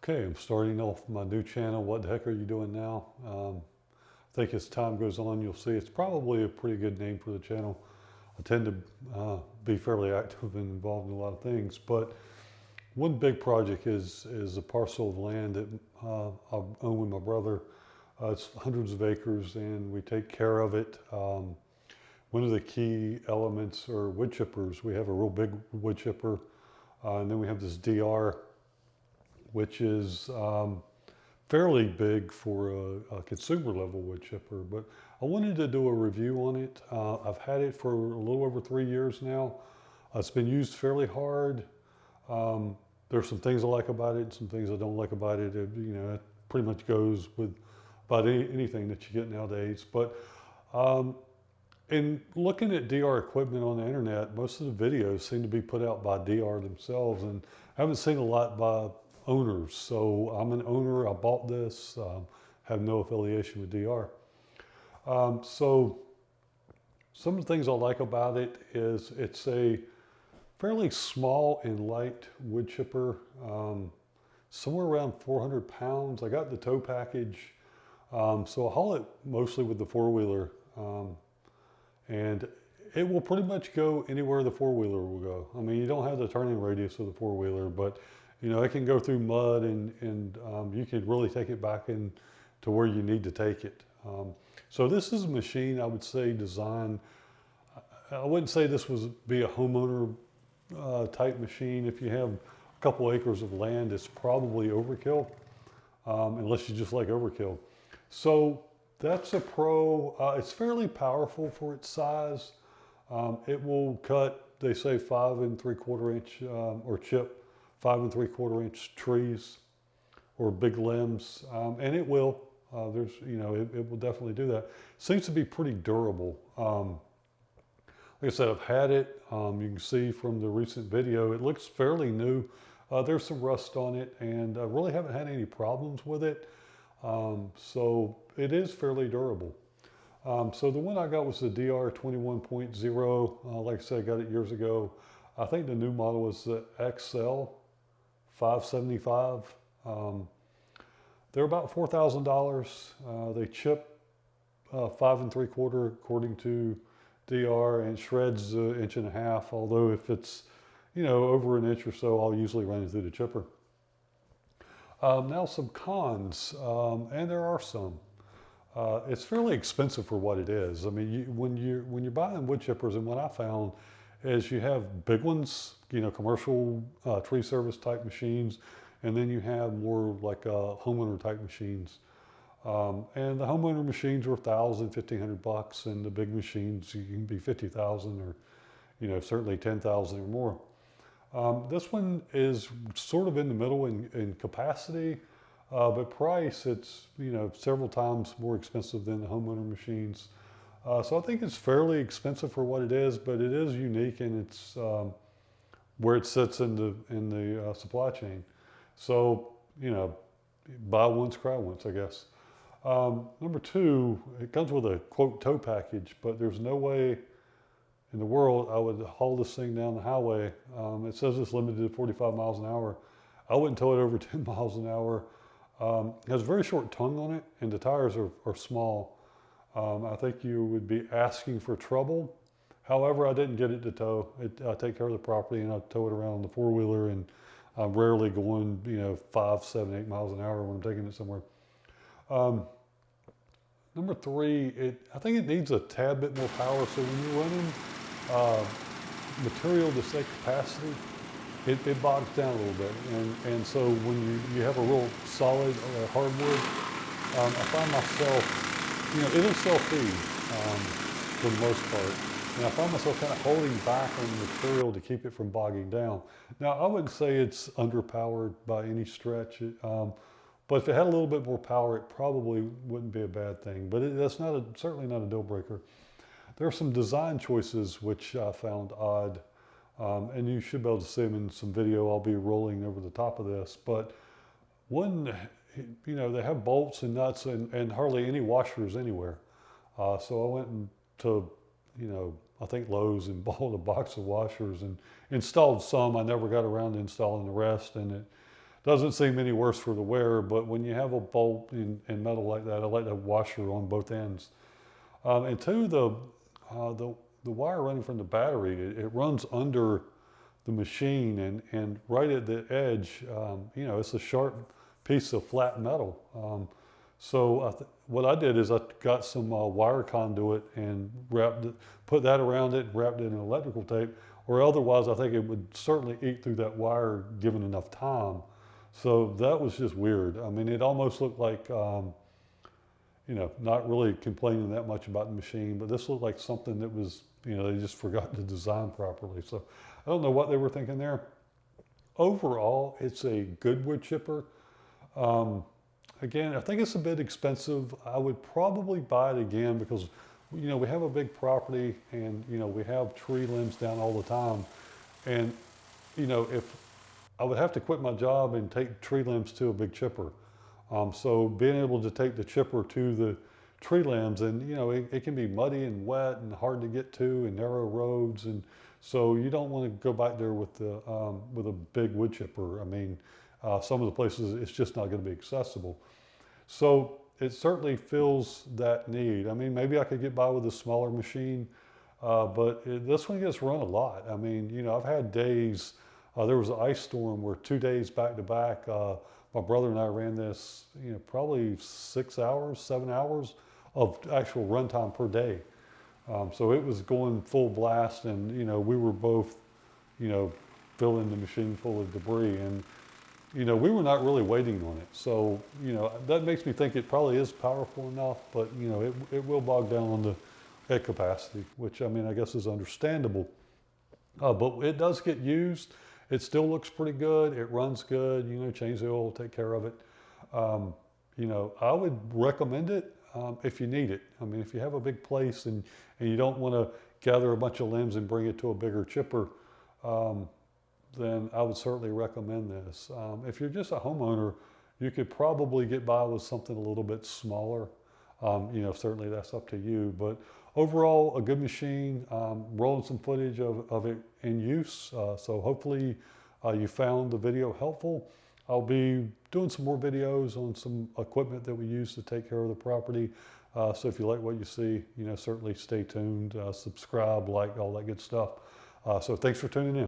Okay, I'm starting off my new channel. What the heck are you doing now? I think as time goes on, you'll see it's probably a pretty good name for the channel. I tend to be fairly active and involved in a lot of things, but one big project is a parcel of land that I own with my brother. It's hundreds of acres, and we take care of it. One of the key elements are wood chippers. We have a real big wood chipper, and then we have this DR, which is fairly big for a consumer level wood chipper. But I wanted to do a review on it. I've had it for a little over 3 years now. It's been used fairly hard. There's some things I like about it and some things I don't like about it. It pretty much goes with about anything that you get nowadays. But in looking at DR equipment on the internet, most of the videos seem to be put out by DR themselves, and I haven't seen a lot by owners. So I'm an owner, I bought this, have no affiliation with DR. So some of the things I like about it is it's a fairly small and light wood chipper, somewhere around 400 pounds. I got the tow package, so I haul it mostly with the four-wheeler, and it will pretty much go anywhere the four-wheeler will go. I mean, you don't have the turning radius of the four-wheeler, but it can go through mud, and you can really take it back in to where you need to take it. So this is a machine I would say designed, I wouldn't say this would be a homeowner type machine. If you have a couple acres of land, it's probably overkill, unless you just like overkill. So that's a pro. It's fairly powerful for its size. It will cut, they say 5 3/4 inch or chip 5 3/4 inch trees or big limbs, and it will. It will definitely do that. Seems to be pretty durable. Like I said, I've had it. You can see from the recent video, it looks fairly new. There's some rust on it, and I really haven't had any problems with it. So it is fairly durable. So the one I got was the DR 21.0. Like I said, I got it years ago. I think the new model was the XL 575. They're about $4,000. They chip 5 3/4 according to DR, and shreds 1.5 inches. Although if it's over an inch or so, I'll usually run it through the chipper. Now some cons, and there are some. It's fairly expensive for what it is. I mean, when you're buying wood chippers, and what I found is you have big ones, commercial tree service type machines, and then you have more like homeowner type machines. And the homeowner machines are $1,000, $1,500, and the big machines you can be $50,000 or certainly $10,000 or more. This one is sort of in the middle in capacity, but price, it's several times more expensive than the homeowner machines. So I think it's fairly expensive for what it is, but it is unique, and it's where it sits in the supply chain. So buy once, cry once, I guess. Number two, it comes with a quote tow package, but there's no way in the world I would haul this thing down the highway. It says it's limited to 45 miles an hour. I wouldn't tow it over 10 miles an hour. It has a very short tongue on it, and the tires are small. I think you would be asking for trouble. However, I didn't get it to tow. I take care of the property, and I tow it around the four-wheeler, and I'm rarely going 5, 7, 8 miles an hour when I'm taking it somewhere. Number three, I think it needs a tad bit more power. So when you're running material to say capacity, it bogs down a little bit. And so when you have a real solid hardwood, I find myself, it'll self-feed for the most part. And I find myself kind of holding back on the material to keep it from bogging down. Now, I wouldn't say it's underpowered by any stretch. But if it had a little bit more power, it probably wouldn't be a bad thing. But that's certainly not a deal breaker. There are some design choices which I found odd, and you should be able to see them in some video. I'll be rolling over the top of this. But one, they have bolts and nuts and hardly any washers anywhere. So I went to, I think Lowe's, and bought a box of washers and installed some. I never got around to installing the rest, and it doesn't seem any worse for the wearer, but when you have a bolt in metal like that, I like the washer on both ends. And two, the wire running from the battery, it runs under the machine, and right at the edge, you know, it's a sharp piece of flat metal. So what I did is I got some wire conduit and put that around it, wrapped it in electrical tape, or otherwise I think it would certainly eat through that wire given enough time. So that was just weird. I mean, it almost looked like, you know, not really complaining that much about the machine, but this looked like something that was, you know, they just forgot to design properly. So I don't know what they were thinking there. Overall, it's a good wood chipper. Again, I think it's a bit expensive. I would probably buy it again because, you know, we have a big property and, you know, we have tree limbs down all the time. And, you know, if I would have to quit my job and take tree limbs to a big chipper. So being able to take the chipper to the tree limbs, and, you know, it can be muddy and wet and hard to get to and narrow roads. And so you don't want to go back there with a big wood chipper. I mean, some of the places it's just not going to be accessible. So it certainly fills that need. I mean, maybe I could get by with a smaller machine, but this one gets run a lot. I mean, you know, I've had days, there was an ice storm where 2 days back to back, my brother and I ran this, you know, probably 6 hours, 7 hours of actual runtime per day. So it was going full blast, and, you know, we were both, you know, filling the machine full of debris, and, you know, we were not really waiting on it. So, you know, that makes me think it probably is powerful enough, but, you know, it will bog down on the head capacity, which, I mean, I guess is understandable. But it does get used. It still looks pretty good. It runs good. You know, change the oil, take care of it. You know, I would recommend it if you need it. I mean, if you have a big place and you don't want to gather a bunch of limbs and bring it to a bigger chipper, then I would certainly recommend this. If you're just a homeowner, you could probably get by with something a little bit smaller. You know, certainly that's up to you. But overall, a good machine, rolling some footage of it in use. So hopefully you found the video helpful. I'll be doing some more videos on some equipment that we use to take care of the property. So if you like what you see, you know, certainly stay tuned, subscribe, like, all that good stuff. So thanks for tuning in.